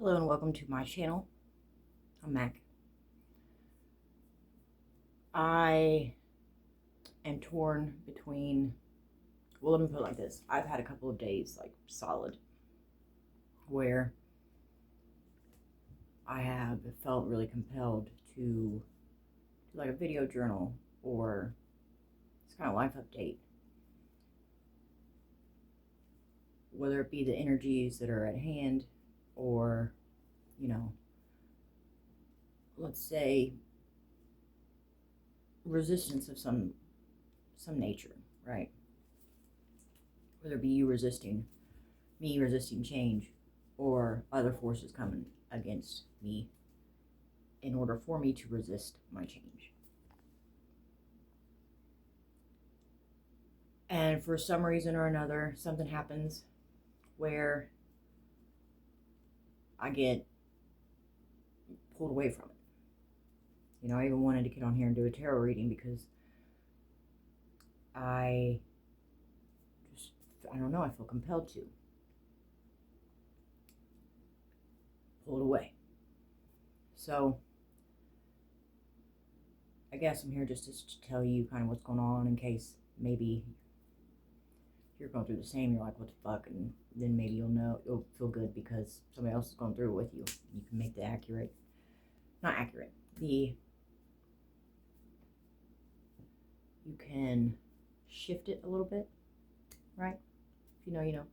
Hello and welcome to my channel. I'm Mac. I am torn between, well, let me put it like this. I've had a couple of days, like solid, where I have felt really compelled to do like a video journal or this kind of life update. Whether it be the energies that are at hand or, let's say resistance of some nature, right? Whether it be me resisting change, or other forces coming against me in order for me to resist my change. And for some reason or another, something happens where I get pulled away from it. I even wanted to get on here and do a tarot reading because I don't know, I feel compelled to. Pulled away. So, I guess I'm here just to tell you kind of what's going on in case maybe you're going through the same. You're like, what the fuck? And then maybe you'll feel good because somebody else is going through it with you. You can make you can shift it a little bit, right? If you know, you know.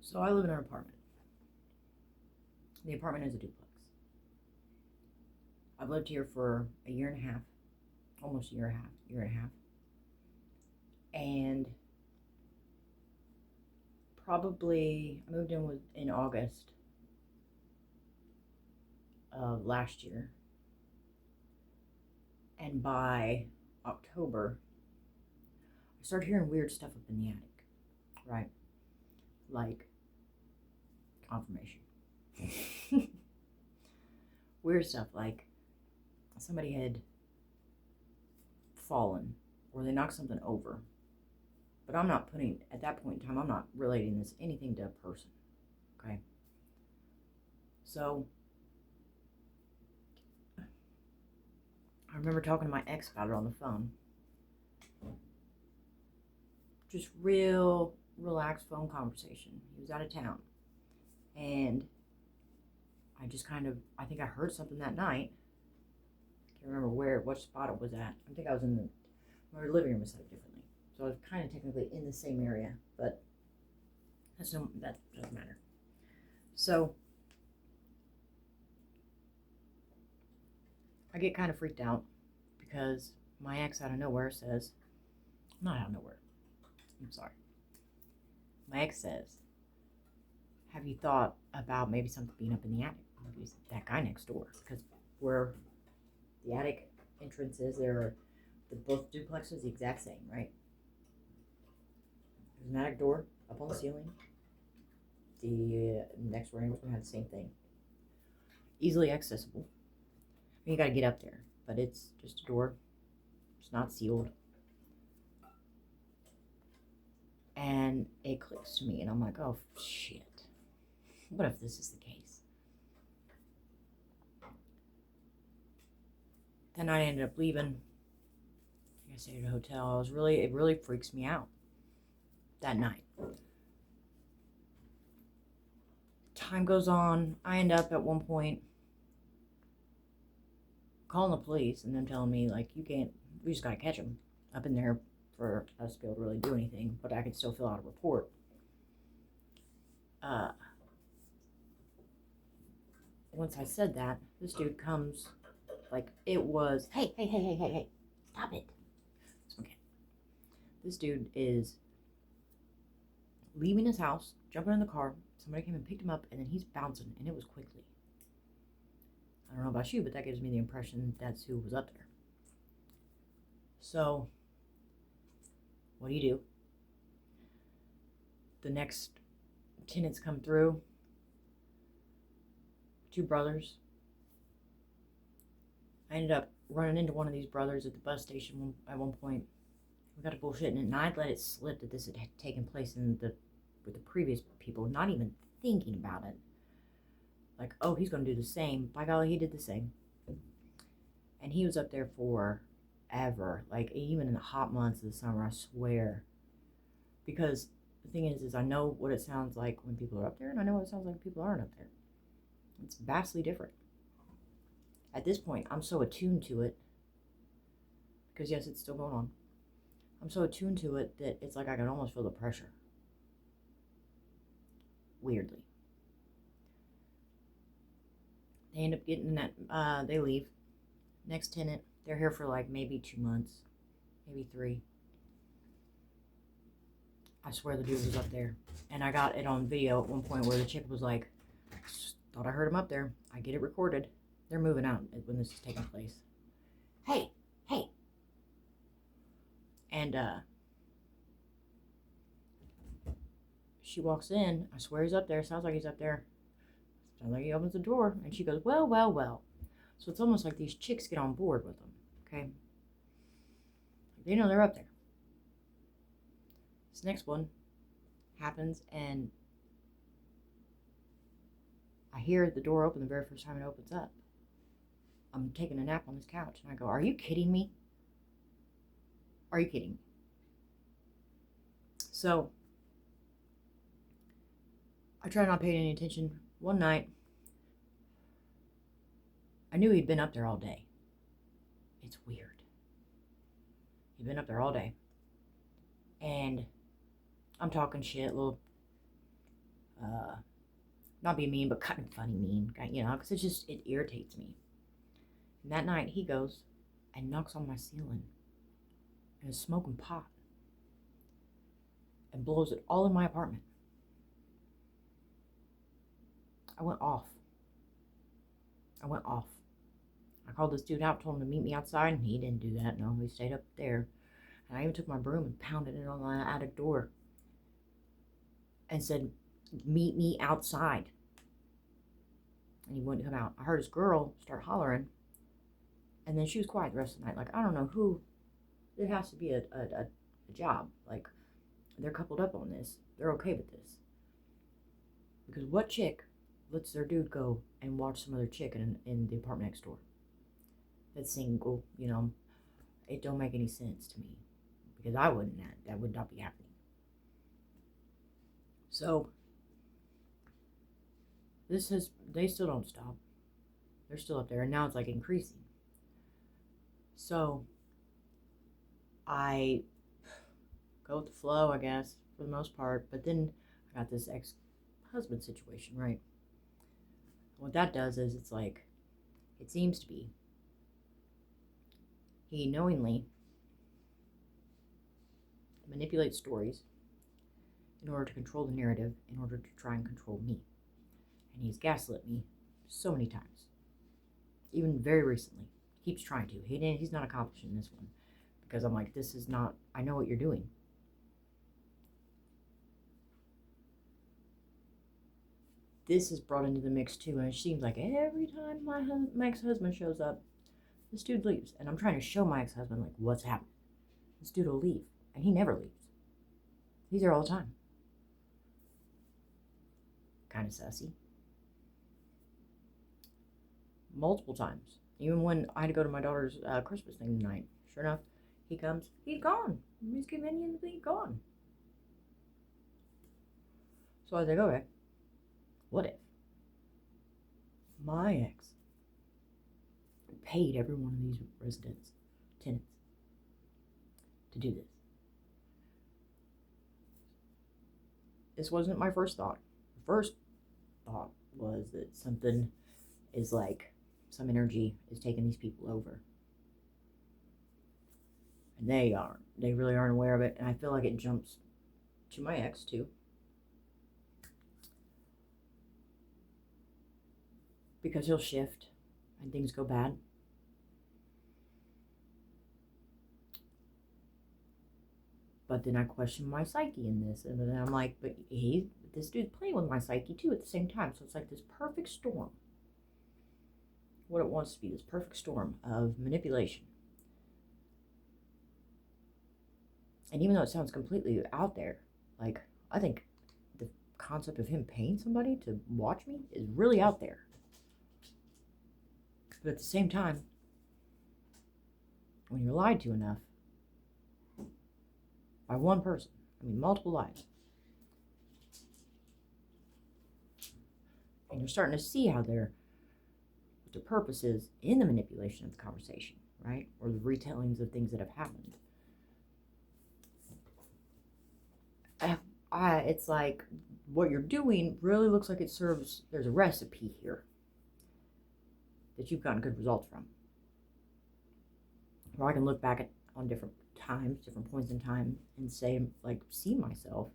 So I live in an apartment. The apartment is a duplex. I've lived here for a year and a half, almost a year and a half. And probably I moved in August of last year. And by October, I started hearing weird stuff up in the attic, right? Like confirmation. Weird stuff like somebody had fallen or they knocked something over. But at that point in time, I'm not relating anything to a person, okay? So, I remember talking to my ex about it on the phone. Just real relaxed phone conversation. He was out of town. And I think I heard something that night. I can't remember what spot it was at. I think I was my living room was set up differently. So I was kind of technically in the same area, but that doesn't matter. So I get kind of freaked out because my ex out of nowhere says, not out of nowhere, I'm sorry. My ex says, have you thought about maybe something being up in the attic? Maybe that guy next door. Because where the attic entrance is, both duplexes the exact same, right? There's an attic door up on the ceiling. The next door neighbor's gonna have the same thing. Easily accessible. You gotta get up there, but it's just a door. It's not sealed. And it clicks to me, and I'm like, oh shit. What if this is the case? Then I ended up leaving. I stayed at a hotel. It really freaks me out that night. Time goes on. I end up at one point calling the police and them telling me, like, we just gotta catch him up in there for us to be able to really do anything, but I could still fill out a report. Once I said that, this dude comes, like, it was, hey, stop it. Okay. This dude is leaving his house, jumping in the car, somebody came and picked him up, and then he's bouncing, and it was quickly. I don't know about you, but that gives me the impression that's who was up there. So, what do? The next tenants come through. 2 brothers. I ended up running into one of these brothers at the bus station at one point. We got to bullshitting, and I'd let it slip that this had taken place in the with the previous people, not even thinking about it. Like, oh, he's going to do the same. By golly, he did the same. And he was up there forever. Like, even in the hot months of the summer, I swear. Because the thing is I know what it sounds like when people are up there, and I know what it sounds like when people aren't up there. It's vastly different. At this point, I'm so attuned to it. Because, yes, it's still going on. I'm so attuned to it that it's like I can almost feel the pressure. Weirdly. They end up getting that, they leave. Next tenant, they're here for like maybe 2 months, maybe 3. I swear the dude was up there. And I got it on video at one point where the chick was like, thought I heard him up there. I get it recorded. They're moving out when this is taking place. Hey. And she walks in. I swear he's up there. Sounds like he's up there. Sounds like he opens the door. And she goes, well. So it's almost like these chicks get on board with them. Okay? They know they're up there. This next one happens, and I hear the door open the very first time it opens up. I'm taking a nap on this couch, and I go, are you kidding me? Are you kidding me? So, I try not paying any attention. One night, I knew he'd been up there all day. It's weird. He'd been up there all day. And I'm talking shit, little, not being mean, but kind of funny mean, you know, because it irritates me. And that night, he goes and knocks on my ceiling and is smoking pot and blows it all in my apartment. I went off. I called this dude out, told him to meet me outside, and he didn't do that. No, he stayed up there. And I even took my broom and pounded it on the attic door and said, meet me outside. And he wouldn't come out. I heard his girl start hollering, and then she was quiet the rest of the night. Like, I don't know who. It has to be a job. Like, they're coupled up on this. They're okay with this. Because what chick lets their dude go and watch some other chick in the apartment next door? That's single, you know. It don't make any sense to me. Because I wouldn't. That would not be happening. So, they still don't stop. They're still up there, and now it's like increasing. So, I go with the flow, I guess, for the most part. But then I got this ex-husband situation, right? What that does is it's like, it seems to be, he knowingly manipulates stories in order to control the narrative, in order to try and control me. And he's gaslit me so many times. Even very recently. He keeps trying to. He's not accomplishing this one. Because I'm like, this is not, I know what you're doing. This is brought into the mix too, and it seems like every time my ex-husband shows up, this dude leaves. And I'm trying to show my ex-husband, like, what's happening. This dude will leave, and he never leaves. He's there all the time. Kind of sassy. Multiple times. Even when I had to go to my daughter's Christmas thing tonight, sure enough, he comes, he's gone. He's conveniently gone. So I was like, okay, what if my ex paid every one of these tenants, to do this? This wasn't my first thought. The first thought was that something is like, some energy is taking these people over. And they really aren't aware of it. And I feel like it jumps to my ex too. Because he'll shift and things go bad. But then I question my psyche in this. And then I'm like, but this dude's playing with my psyche too at the same time. So it's like this perfect storm. What it wants to be, this perfect storm of manipulation. And even though it sounds completely out there, like, I think concept of him paying somebody to watch me is really out there. But at the same time, when you're lied to enough by one person, multiple lies, and you're starting to see how what their purpose is in the manipulation of the conversation, right? Or the retellings of things that have happened. It's like what you're doing really looks like there's a recipe here that you've gotten good results from. Or I can look back on different times, different points in time, and say, like, see myself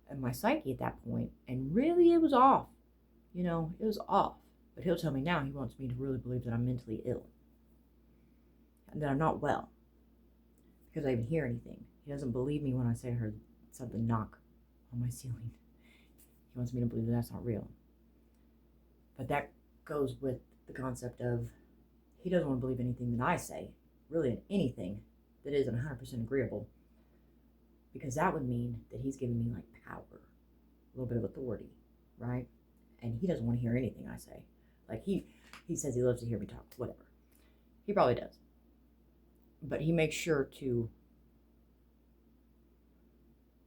and my psyche at that point, and really it was off. It was off. But he'll tell me now he wants me to really believe that I'm mentally ill and that I'm not well because I even hear anything. He doesn't believe me when I say I heard something knock on my ceiling. He wants me to believe that that's not real. But that goes with the concept of he doesn't want to believe anything that I say, really anything that isn't 100% agreeable, because that would mean that he's giving me like power, a little bit of authority, right? And he doesn't want to hear anything I say. Like he says he loves to hear me talk, whatever. He probably does. But he makes sure to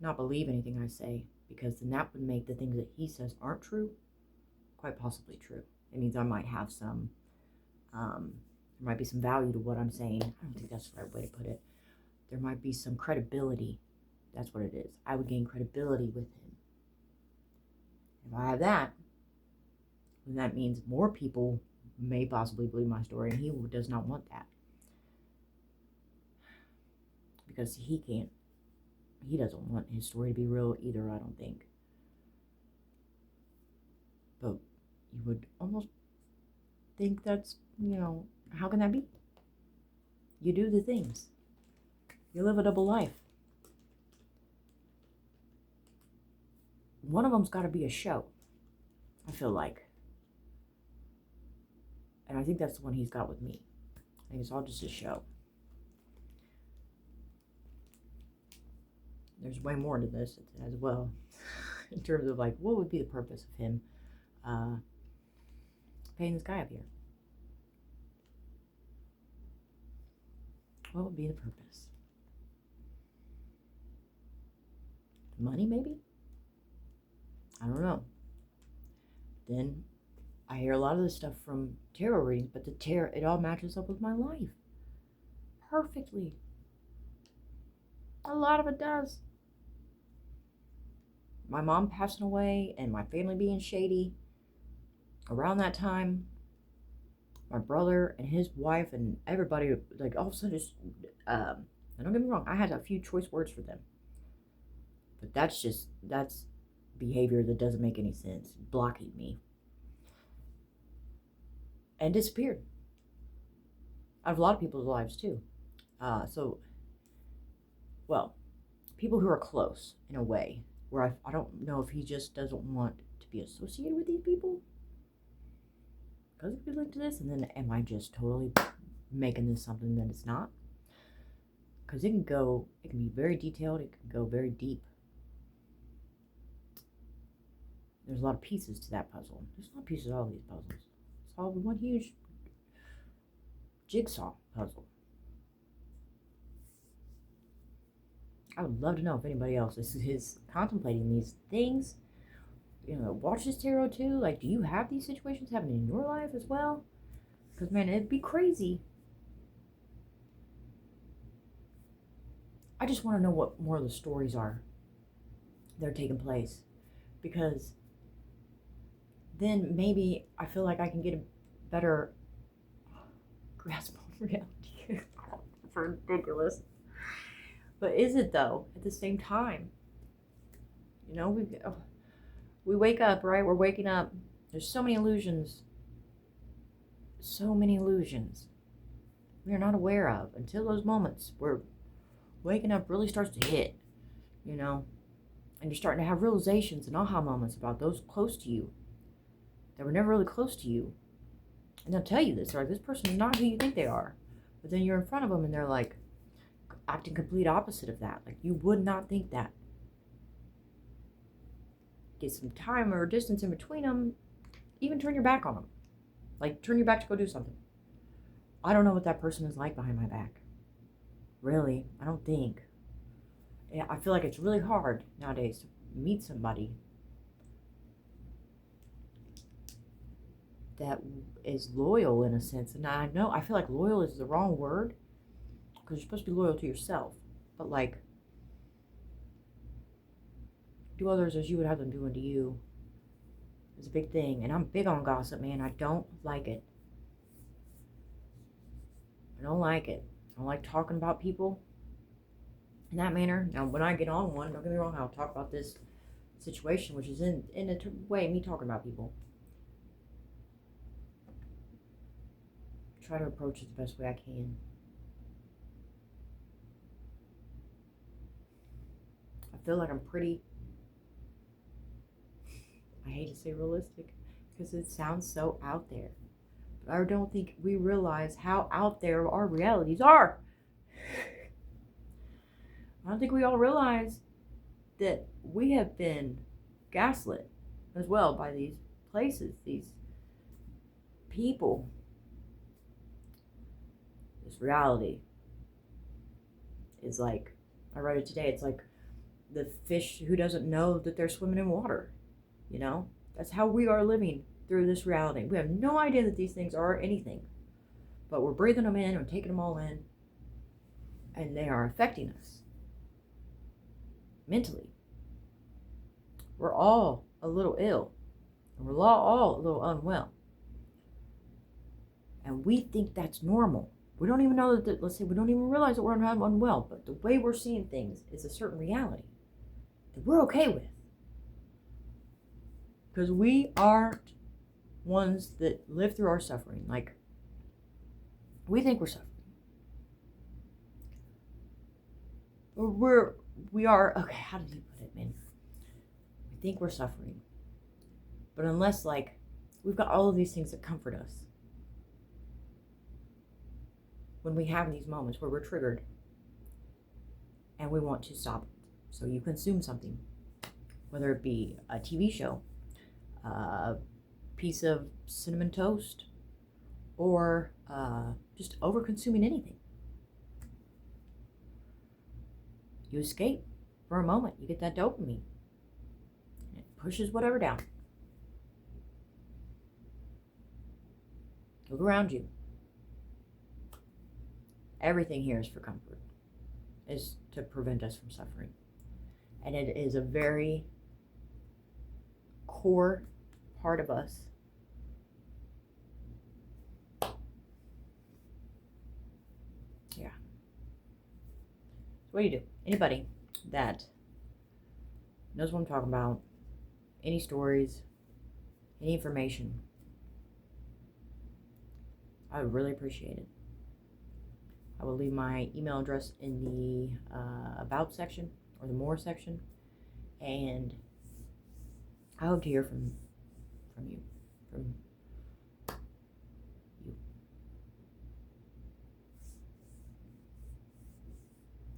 not believe anything I say, because then that would make the things that he says aren't true quite possibly true. It means I might have some, there might be some value to what I'm saying. I don't think that's the right way to put it. There might be some credibility. That's what it is. I would gain credibility with him. If I have that, then that means more people may possibly believe my story, and he does not want that. Because he doesn't want his story to be real either, I don't think. But you would almost think that's, how can that be? You do the things. You live a double life. One of them's got to be a show, I feel like. And I think that's the one he's got with me. I think it's all just a show. There's way more to this as well, in terms of like, what would be the purpose of him paying this guy up here? What would be the purpose? Money, maybe? I don't know. Then I hear a lot of this stuff from tarot readings, but it all matches up with my life perfectly. A lot of it does. My mom passing away and my family being shady around that time, my brother and his wife and everybody, like, all of a sudden just, and don't get me wrong, I had a few choice words for them, but that's behavior that doesn't make any sense, blocking me, and disappeared out of a lot of people's lives too. People who are close in a way, where I don't know if he just doesn't want to be associated with these people because it could be linked to this, and then am I just totally making this something that it's not? Because it can be very detailed, it can go very deep. There's a lot of pieces to that puzzle. There's a lot of pieces to all these puzzles. It's all one huge jigsaw puzzle. I would love to know if anybody else is contemplating these things. Watch this tarot too. Like, do you have these situations happening in your life as well? Because, man, it'd be crazy. I just want to know what more of the stories are that are taking place. Because then maybe I feel like I can get a better grasp on reality. It's ridiculous. But is it, though, at the same time? We wake up, right? We're waking up. There's so many illusions. So many illusions we are not aware of until those moments where waking up really starts to hit, and you're starting to have realizations and aha moments about those close to you that were never really close to you. And they'll tell you this, like, this person is not who you think they are. But then you're in front of them and they're like, acting complete opposite of that. Like, you would not think that. get some time or distance in between them, even turn your back on them. Like, turn your back to go do something. I don't know what that person is like behind my back. Really, I don't think. I feel like it's really hard nowadays to meet somebody that is loyal in a sense. And I know, I feel like loyal is the wrong word, because you're supposed to be loyal to yourself. But like, do others as you would have them do unto you is a big thing. And I'm big on gossip, man. I don't like it. I don't like it. I don't like talking about people in that manner. Now, when I get on one, don't get me wrong, I'll talk about this situation, which is in a way me talking about people. Try to approach it the best way I can. I feel like I'm pretty, I hate to say realistic, because it sounds so out there. But I don't think we realize how out there our realities are. I don't think we all realize that we have been gaslit as well by these places, these people. This reality is like, I wrote it today, it's like the fish who doesn't know that they're swimming in water. You know, that's how we are living through this reality. We have no idea that these things are anything, but we're breathing them in and taking them all in, and they are affecting us mentally. We're all a little ill, and we're all a little unwell, and we think that's normal. We don't even know that, let's say we don't even realize that we're unwell, but the way we're seeing things is a certain reality that we're okay with. Because we aren't ones that live through our suffering. Like, we think we're suffering. We are, okay, how did he put it, man? We think we're suffering. But unless, like, we've got all of these things that comfort us. When we have these moments where we're triggered and we want to stop it. So you consume something, whether it be a TV show, a piece of cinnamon toast, or just over consuming anything. You escape for a moment. You get that dopamine. And it pushes whatever down. Look around you. Everything here is for comfort. Is to prevent us from suffering. And it is a very core part of us. Yeah. What do you do? Anybody that knows what I'm talking about, any stories, any information, I would really appreciate it. I will leave my email address in the About section or the More section, and I hope to hear from you.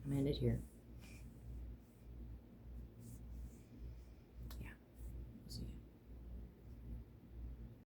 I'm ended here.